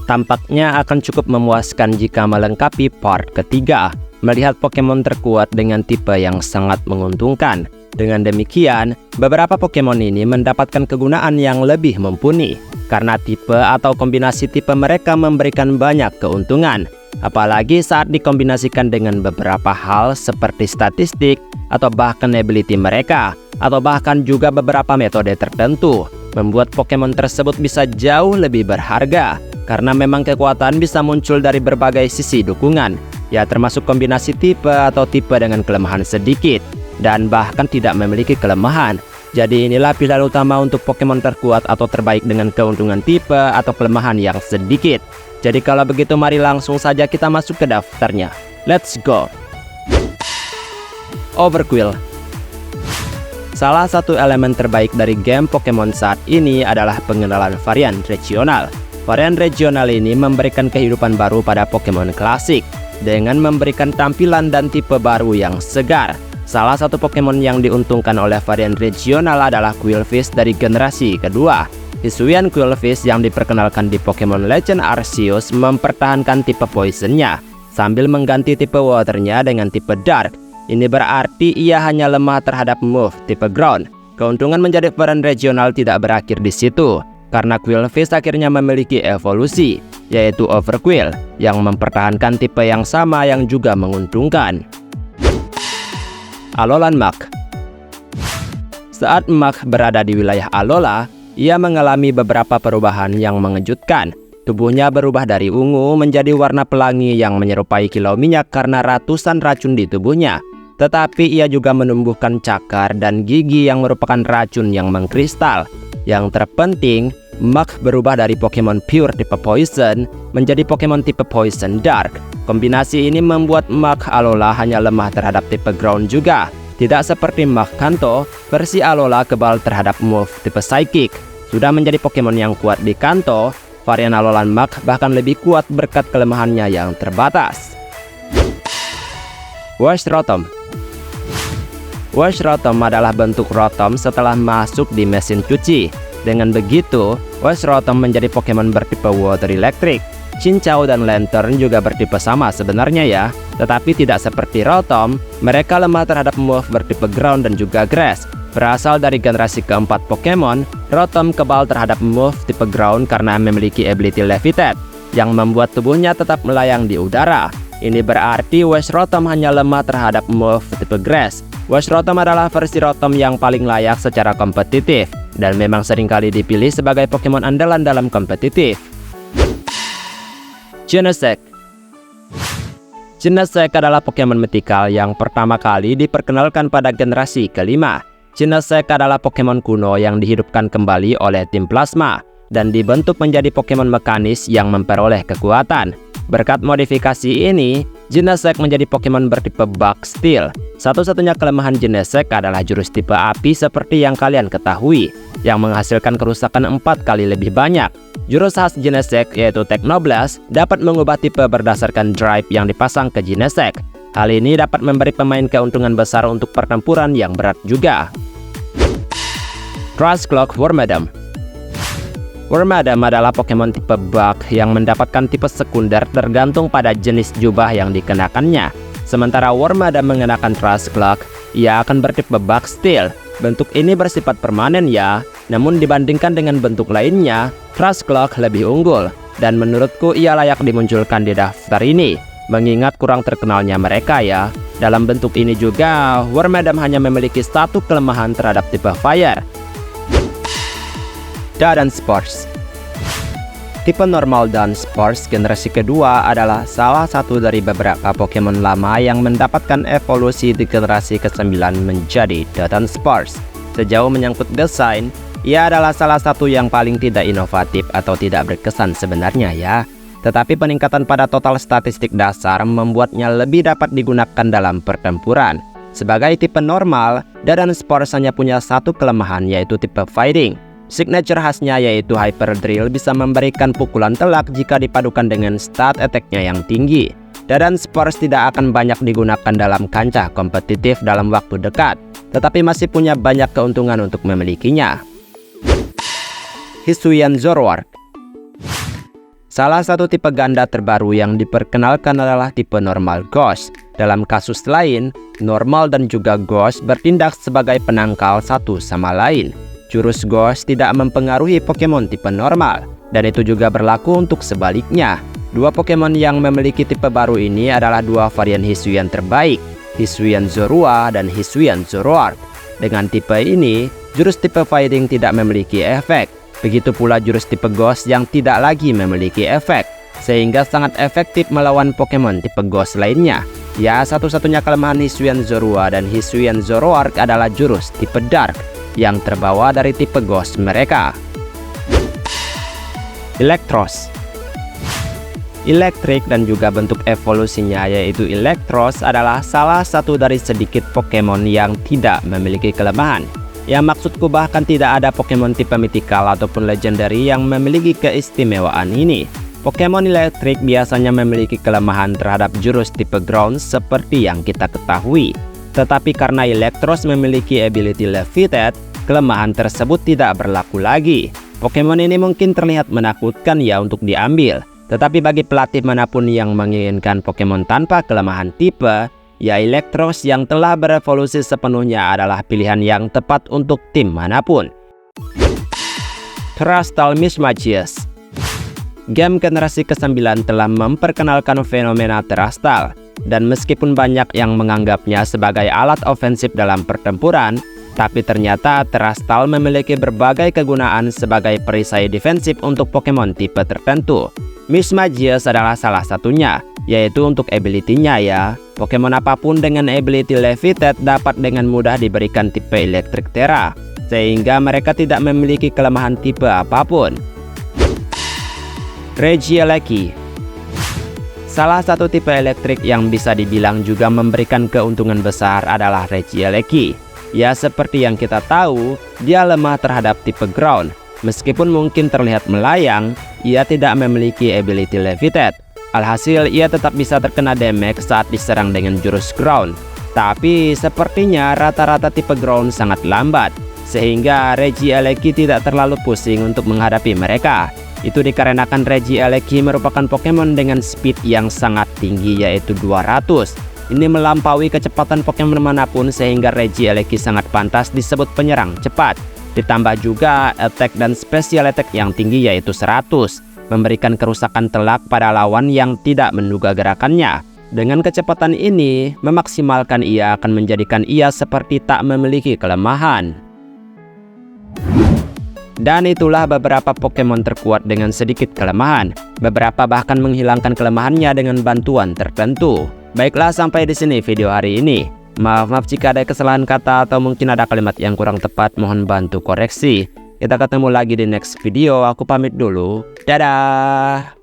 tampaknya akan cukup memuaskan jika melengkapi part ketiga, melihat Pokemon terkuat dengan tipe yang sangat menguntungkan. Dengan demikian, beberapa Pokemon ini mendapatkan kegunaan yang lebih mumpuni, karena tipe atau kombinasi tipe mereka memberikan banyak keuntungan. Apalagi saat dikombinasikan dengan beberapa hal seperti statistik, atau bahkan ability mereka, atau bahkan juga beberapa metode tertentu, membuat Pokemon tersebut bisa jauh lebih berharga. Karena memang kekuatan bisa muncul dari berbagai sisi dukungan, ya termasuk kombinasi tipe atau tipe dengan kelemahan sedikit, dan bahkan tidak memiliki kelemahan. Jadi inilah pilihan utama untuk Pokemon terkuat atau terbaik dengan keuntungan tipe atau kelemahan yang sedikit. Jadi kalau begitu mari langsung saja kita masuk ke daftarnya. Let's go! Overqwil. Salah satu elemen terbaik dari game Pokemon saat ini adalah pengenalan varian regional. Varian regional ini memberikan kehidupan baru pada Pokemon klasik dengan memberikan tampilan dan tipe baru yang segar. Salah satu Pokemon yang diuntungkan oleh varian regional adalah Qwilfish dari generasi kedua. Hisuian Qwilfish yang diperkenalkan di Pokemon Legend Arceus mempertahankan tipe Poison-nya sambil mengganti tipe Water-nya dengan tipe Dark. Ini berarti ia hanya lemah terhadap move tipe Ground. Keuntungan menjadi varian regional tidak berakhir di situ, karena Qwilfish akhirnya memiliki evolusi, yaitu Overqwil, yang mempertahankan tipe yang sama yang juga menguntungkan. Alolan Muk. Saat Muk berada di wilayah Alola, ia mengalami beberapa perubahan yang mengejutkan. Tubuhnya berubah dari ungu menjadi warna pelangi yang menyerupai kilau minyak karena ratusan racun di tubuhnya. Tetapi ia juga menumbuhkan cakar dan gigi yang merupakan racun yang mengkristal. Yang terpenting, Muk berubah dari Pokemon Pure tipe Poison menjadi Pokemon tipe Poison Dark. Kombinasi ini membuat Muk Alola hanya lemah terhadap tipe Ground juga. Tidak seperti Muk Kanto, versi Alola kebal terhadap move tipe Psychic. Sudah menjadi Pokemon yang kuat di Kanto, varian Alolan Muk bahkan lebih kuat berkat kelemahannya yang terbatas. Wash Rotom. Wash Rotom adalah bentuk Rotom setelah masuk di mesin cuci. Dengan begitu, Wash Rotom menjadi Pokemon bertipe Water Electric. Chinchou dan Lantern juga bertipe sama sebenarnya ya, tetapi tidak seperti Rotom, mereka lemah terhadap move bertipe Ground dan juga Grass. Berasal dari generasi keempat Pokemon, Rotom kebal terhadap move tipe Ground karena memiliki ability Levitate, yang membuat tubuhnya tetap melayang di udara. Ini berarti Wash Rotom hanya lemah terhadap move tipe Grass. Wash Rotom adalah versi Rotom yang paling layak secara kompetitif, dan memang seringkali dipilih sebagai Pokemon andalan dalam kompetitif. Genesect. Genesect adalah Pokemon mythical yang pertama kali diperkenalkan pada generasi kelima. Genesect adalah Pokemon kuno yang dihidupkan kembali oleh tim Plasma dan dibentuk menjadi Pokemon mekanis yang memperoleh kekuatan. Berkat modifikasi ini, Genesect menjadi Pokemon bertipe Bug Steel. Satu-satunya kelemahan Genesect adalah jurus tipe api seperti yang kalian ketahui, yang menghasilkan kerusakan 4 kali lebih banyak. Jurus khas Genesect yaitu Technoblast dapat mengubah tipe berdasarkan drive yang dipasang ke Genesect. Hal ini dapat memberi pemain keuntungan besar untuk pertempuran yang berat juga. Trustcloak Wormadam. Wormadam adalah Pokemon tipe Bug yang mendapatkan tipe sekunder tergantung pada jenis jubah yang dikenakannya. Sementara Wormadam mengenakan Trustcloak, ia akan bertipe Bug Steel. Bentuk ini bersifat permanen ya, namun dibandingkan dengan bentuk lainnya, Trustcloak lebih unggul. Dan menurutku ia layak dimunculkan di daftar ini, mengingat kurang terkenalnya mereka ya. Dalam bentuk ini juga, Wormadam hanya memiliki satu kelemahan terhadap tipe Fire. Dunsparce. Tipe normal Dunsparce generasi kedua adalah salah satu dari beberapa Pokemon lama yang mendapatkan evolusi di generasi ke-9 menjadi Dunsparce. Sejauh menyangkut desain, ia adalah salah satu yang paling tidak inovatif atau tidak berkesan sebenarnya ya. Tetapi peningkatan pada total statistik dasar membuatnya lebih dapat digunakan dalam pertempuran. Sebagai tipe normal, Dunsparce hanya punya satu kelemahan yaitu tipe Fighting. Signature khasnya yaitu Hyper Drill bisa memberikan pukulan telak jika dipadukan dengan stat attack-nya yang tinggi. Dunsparce tidak akan banyak digunakan dalam kancah kompetitif dalam waktu dekat, tetapi masih punya banyak keuntungan untuk memilikinya. Hisuian Zoroark. Salah satu tipe ganda terbaru yang diperkenalkan adalah tipe normal Ghost. Dalam kasus lain, normal dan juga Ghost bertindak sebagai penangkal satu sama lain. Jurus Ghost tidak mempengaruhi Pokemon tipe normal, dan itu juga berlaku untuk sebaliknya. Dua Pokemon yang memiliki tipe baru ini adalah dua varian Hisuian terbaik, Hisuian Zorua dan Hisuian Zoroark. Dengan tipe ini, jurus tipe Fighting tidak memiliki efek. Begitu pula jurus tipe Ghost yang tidak lagi memiliki efek, sehingga sangat efektif melawan Pokemon tipe Ghost lainnya. Ya, satu-satunya kelemahan Hisuian Zorua dan Hisuian Zoroark adalah jurus tipe Dark yang terbawa dari tipe Ghost mereka. Electros. Electric dan juga bentuk evolusinya yaitu Electros adalah salah satu dari sedikit Pokemon yang tidak memiliki kelemahan. Ya, maksudku bahkan tidak ada Pokemon tipe mythical ataupun legendary yang memiliki keistimewaan ini. Pokemon Electric biasanya memiliki kelemahan terhadap jurus tipe Ground seperti yang kita ketahui. Tetapi karena Electros memiliki ability Levitate, kelemahan tersebut tidak berlaku lagi. Pokemon ini mungkin terlihat menakutkan ya untuk diambil. Tetapi bagi pelatih manapun yang menginginkan Pokemon tanpa kelemahan tipe, ya Electros yang telah berevolusi sepenuhnya adalah pilihan yang tepat untuk tim manapun. Terastal Mismagius. Game generasi ke-9 telah memperkenalkan fenomena Terastal, dan meskipun banyak yang menganggapnya sebagai alat ofensif dalam pertempuran, tapi ternyata Terastal memiliki berbagai kegunaan sebagai perisai defensif untuk Pokemon tipe tertentu. Mismagius adalah salah satunya, yaitu untuk ability-nya ya. Pokemon apapun dengan ability Levitate dapat dengan mudah diberikan tipe Electric Terra, sehingga mereka tidak memiliki kelemahan tipe apapun. Regieleki. Salah satu tipe elektrik yang bisa dibilang juga memberikan keuntungan besar adalah Regieleki. Ya, seperti yang kita tahu, dia lemah terhadap tipe Ground. Meskipun mungkin terlihat melayang, ia tidak memiliki ability Levitate. Alhasil, ia tetap bisa terkena damage saat diserang dengan jurus Ground. Tapi sepertinya rata-rata tipe Ground sangat lambat, sehingga Regieleki tidak terlalu pusing untuk menghadapi mereka. Itu dikarenakan Regieleki merupakan Pokemon dengan speed yang sangat tinggi yaitu 200. Ini melampaui kecepatan Pokemon manapun sehingga Regieleki sangat pantas disebut penyerang cepat. Ditambah juga attack dan special attack yang tinggi yaitu 100, memberikan kerusakan telak pada lawan yang tidak menduga gerakannya. Dengan kecepatan ini, memaksimalkan ia akan menjadikan ia seperti tak memiliki kelemahan. Dan itulah beberapa Pokemon terkuat dengan sedikit kelemahan. Beberapa bahkan menghilangkan kelemahannya dengan bantuan tertentu. Baiklah, sampai di sini video hari ini. Maaf jika ada kesalahan kata atau mungkin ada kalimat yang kurang tepat, mohon bantu koreksi. Kita ketemu lagi di next video. Aku pamit dulu. Dadah.